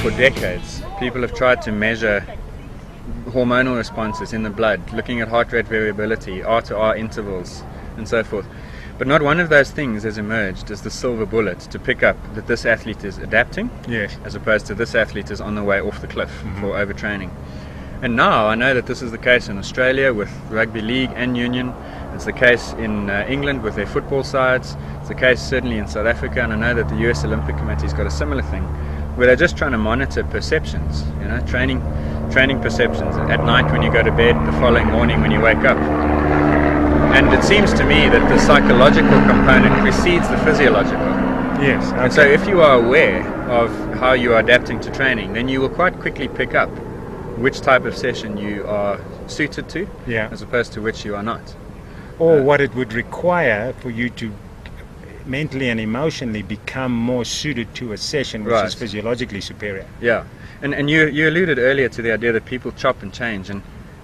for decades, people have tried to measure hormonal responses in the blood, looking at heart rate variability, R-to-R intervals, and so forth. But not one of those things has emerged as the silver bullet to pick up that this athlete is adapting, Yes. as opposed to this athlete is on the way off the cliff for overtraining. And now I know that this is the case in Australia with rugby league and union. It's the case in England with their football sides. It's the case certainly in South Africa, and I know that the US Olympic Committee's got a similar thing, where they're just trying to monitor perceptions, training perceptions at night when you go to bed, the following morning when you wake up. And it seems to me that the psychological component precedes the physiological. Yes. Okay. And so if you are aware of how you are adapting to training, then you will quite quickly pick up which type of session you are suited to, as opposed to which you are not. Or what it would require for you to mentally and emotionally become more suited to a session which is physiologically superior. Yeah. And you alluded earlier to the idea that people chop and change, and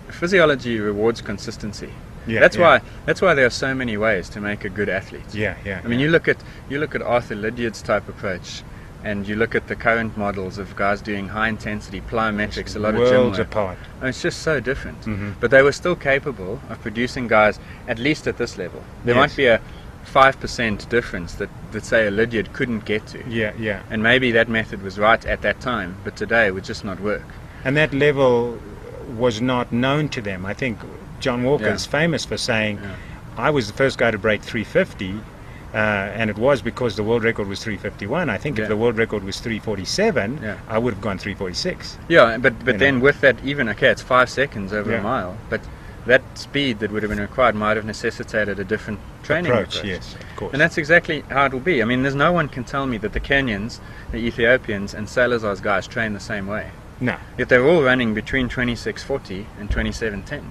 physiology rewards consistency. That's why there are so many ways to make a good athlete. I mean, you look at Arthur Lydiard's type approach, and you look at the current models of guys doing high intensity plyometrics, a lot of gym work. Apart. And it's just so different. But they were still capable of producing guys at least at this level. There might be a 5% difference that say a Lydiard couldn't get to. And maybe that method was right at that time, but today it would just not work. And that level was not known to them. I think John Walker is famous for saying, I was the first guy to break 350, and it was because the world record was 351. I think if the world record was 347, I would have gone 346. But then with that, it's 5 seconds over a mile, but that speed that would have been required might have necessitated a different training approach. Yes, of course. And that's exactly how it will be. I mean, there's no one can tell me that the Kenyans, the Ethiopians, and Salazar's guys train the same way. No. Yet they're all running between 26:40 and 27:10.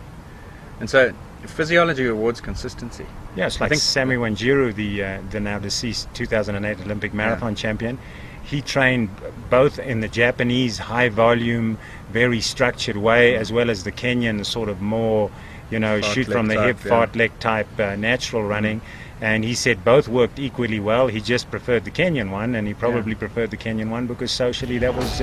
And so physiology rewards consistency. Yeah, it's like Sammy Wanjiru, the now deceased 2008 Olympic marathon champion. He trained both in the Japanese high volume, very structured way, as well as the Kenyan sort of more, shoot from the hip, fartlek type natural running. And he said both worked equally well. He just preferred the Kenyan one, and he probably preferred the Kenyan one because socially that was